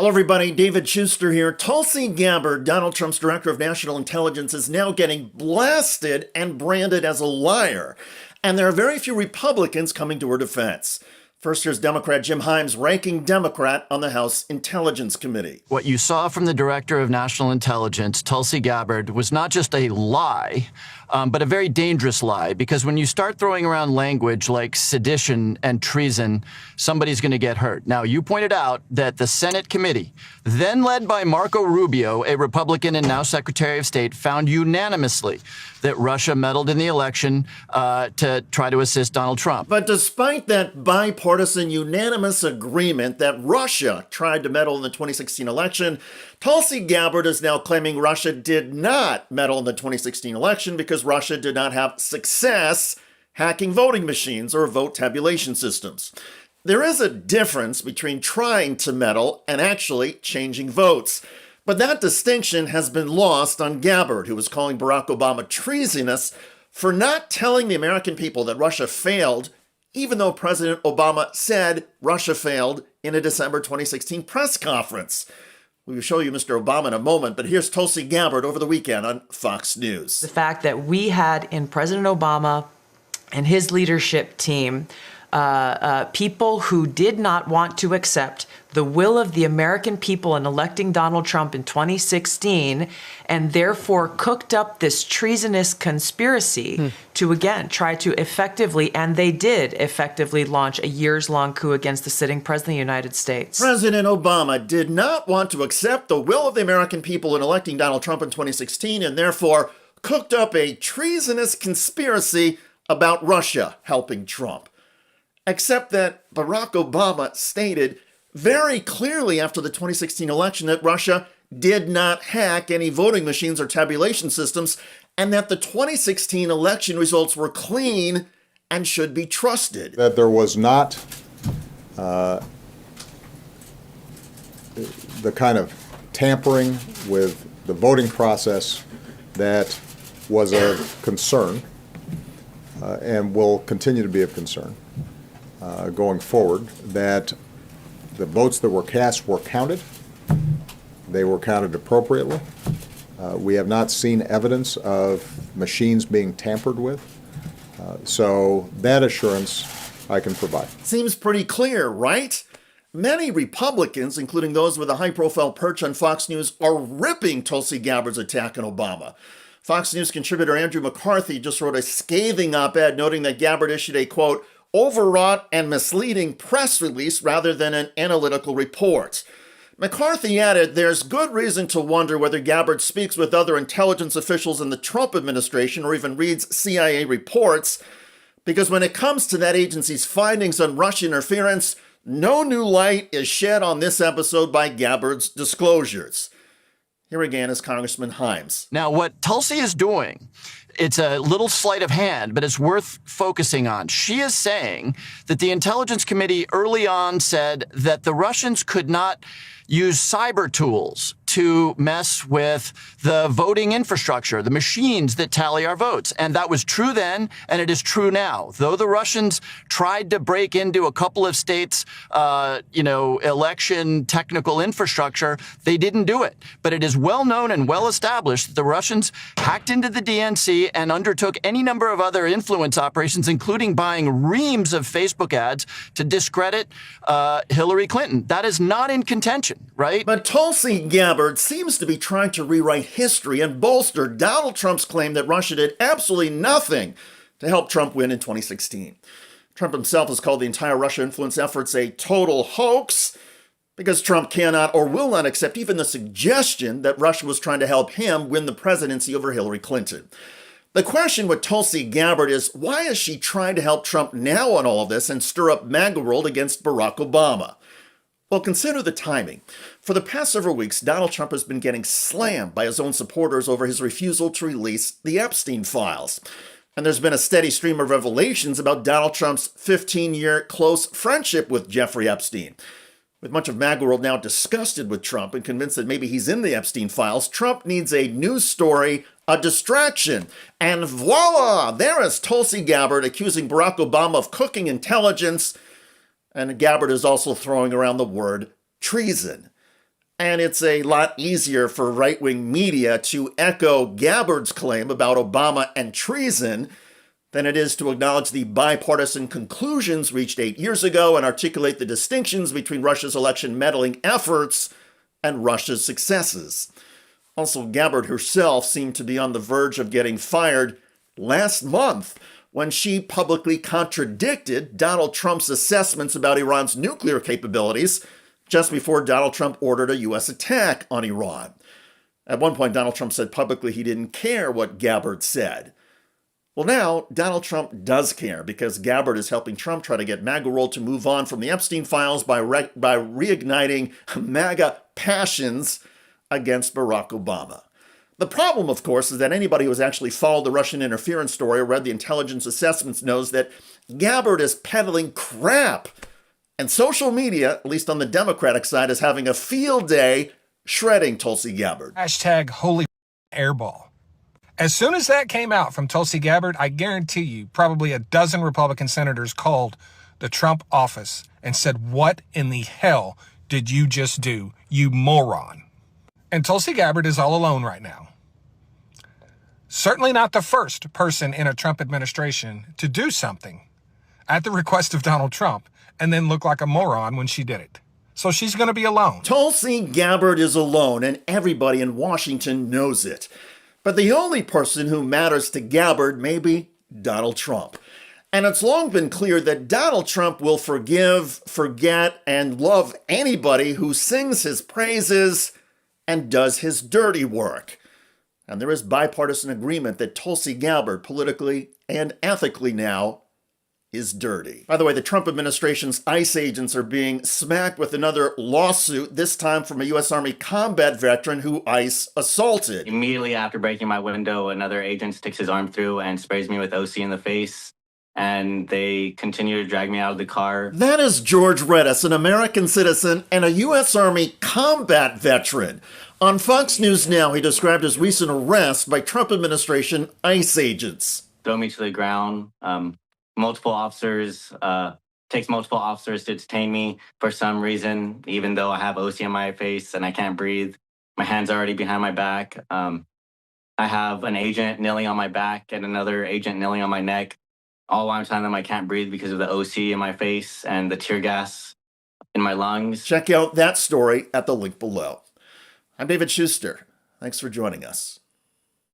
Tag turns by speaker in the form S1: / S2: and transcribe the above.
S1: Hello, everybody. David Shuster here. Tulsi Gabbard, Donald Trump's director of national intelligence, is now getting blasted and branded as a liar. And there are very few Republicans coming to her defense. First, here's Democrat Jim Himes, ranking Democrat on the House Intelligence Committee.
S2: What you saw from the Director of National Intelligence, Tulsi Gabbard, was not just a lie, but a very dangerous lie, because when you start throwing around language like sedition and treason, somebody's going to get hurt. Now, you pointed out that the Senate committee, then led by Marco Rubio, a Republican and now Secretary of State, found unanimously that Russia meddled in the election to try to assist Donald Trump.
S1: But despite that bipartisan unanimous agreement that Russia tried to meddle in the 2016 election, Tulsi Gabbard is now claiming Russia did not meddle in the 2016 election because Russia did not have success hacking voting machines or vote tabulation systems. There is a difference between trying to meddle and actually changing votes. But that distinction has been lost on Gabbard, who was calling Barack Obama treasonous for not telling the American people that Russia failed, even though President Obama said Russia failed in a December 2016 press conference. We will show you Mr. Obama in a moment, but here's Tulsi Gabbard over the weekend on Fox News.
S3: The fact that we had in President Obama and his leadership team people who did not want to accept the will of the American people in electing Donald Trump in 2016, and therefore cooked up this treasonous conspiracy to, again, try to effectively, and they did effectively, launch a years-long coup against the sitting president of the United States.
S1: President Obama did not want to accept the will of the American people in electing Donald Trump in 2016, and therefore cooked up a treasonous conspiracy about Russia helping Trump. Except that Barack Obama stated very clearly after the 2016 election that Russia did not hack any voting machines or tabulation systems, and that the 2016 election results were clean and should be trusted.
S4: That there was not the kind of tampering with the voting process that was of concern and will continue to be of concern going forward, that the votes that were cast were counted. They were counted appropriately. We have not seen evidence of machines being tampered with. So that assurance I can provide.
S1: Seems pretty clear, right? Many Republicans, including those with a high-profile perch on Fox News, are ripping Tulsi Gabbard's attack on Obama. Fox News contributor Andrew McCarthy just wrote a scathing op-ed noting that Gabbard issued a, quote, overwrought and misleading press release rather than an analytical report. McCarthy added, there's good reason to wonder whether Gabbard speaks with other intelligence officials in the Trump administration or even reads CIA reports, because when it comes to that agency's findings on Russian interference, no new light is shed on this episode by Gabbard's disclosures. Here again is Congressman Himes.
S2: Now, what Tulsi is doing, it's a little sleight of hand, but it's worth focusing on. She is saying that the Intelligence Committee early on said that the Russians could not use cyber tools to mess with the voting infrastructure, the machines that tally our votes. And that was true then, and it is true now. Though the Russians tried to break into a couple of states, election technical infrastructure, they didn't do it. But it is well known and well established that the Russians hacked into the DNC and undertook any number of other influence operations, including buying reams of Facebook ads to discredit Hillary Clinton. That is not in contention, right?
S1: But Tulsi Gabbard seems to be trying to rewrite history and bolster Donald Trump's claim that Russia did absolutely nothing to help Trump win in 2016. Trump himself has called the entire Russia influence efforts a total hoax because Trump cannot or will not accept even the suggestion that Russia was trying to help him win the presidency over Hillary Clinton. The question with Tulsi Gabbard is, why is she trying to help Trump now on all of this and stir up MAGA world against Barack Obama? Well, consider the timing. For the past several weeks, Donald Trump has been getting slammed by his own supporters over his refusal to release the Epstein files. And there's been a steady stream of revelations about Donald Trump's 15-year close friendship with Jeffrey Epstein. With much of MAGA world now disgusted with Trump and convinced that maybe he's in the Epstein files, Trump needs a news story, a distraction. And voila! There is Tulsi Gabbard accusing Barack Obama of cooking intelligence. And Gabbard is also throwing around the word treason. And it's a lot easier for right-wing media to echo Gabbard's claim about Obama and treason than it is to acknowledge the bipartisan conclusions reached 8 years ago and articulate the distinctions between Russia's election meddling efforts and Russia's successes. Also, Gabbard herself seemed to be on the verge of getting fired last month when she publicly contradicted Donald Trump's assessments about Iran's nuclear capabilities just before Donald Trump ordered a U.S. attack on Iran. At one point, Donald Trump said publicly he didn't care what Gabbard said. Well, now, Donald Trump does care because Gabbard is helping Trump try to get MAGA world to move on from the Epstein files by reigniting MAGA passions against Barack Obama. The problem, of course, is that anybody who has actually followed the Russian interference story or read the intelligence assessments knows that Gabbard is peddling crap. And social media, at least on the Democratic side, is having a field day shredding Tulsi Gabbard.
S5: Hashtag holy airball. As soon as that came out from Tulsi Gabbard, I guarantee you probably a dozen Republican senators called the Trump office and said, "What in the hell did you just do, you moron?" And Tulsi Gabbard is all alone right now. Certainly not the first person in a Trump administration to do something at the request of Donald Trump and then look like a moron when she did it. So she's going to be alone.
S1: Tulsi Gabbard is alone, and everybody in Washington knows it. But the only person who matters to Gabbard may be Donald Trump. And it's long been clear that Donald Trump will forgive, forget, and love anybody who sings his praises and does his dirty work. And there is bipartisan agreement that Tulsi Gabbard, politically and ethically now, is dirty. By the way, the Trump administration's ICE agents are being smacked with another lawsuit, this time from a U.S. Army combat veteran who ICE assaulted.
S6: Immediately after breaking my window, another agent sticks his arm through and sprays me with OC in the face, and they continue to drag me out of the car.
S1: That is George Redis, an American citizen and a U.S. Army combat veteran. On Fox News Now, he described his recent arrest by Trump administration ICE agents.
S6: Throw me to the ground. Multiple officers, takes multiple officers to detain me for some reason, even though I have OC on my face and I can't breathe. My hands are already behind my back. I have an agent kneeling on my back and another agent kneeling on my neck. All while I'm telling them I can't breathe because of the OC in my face and the tear gas in my lungs.
S1: Check out that story at the link below. I'm David Shuster. Thanks for joining us.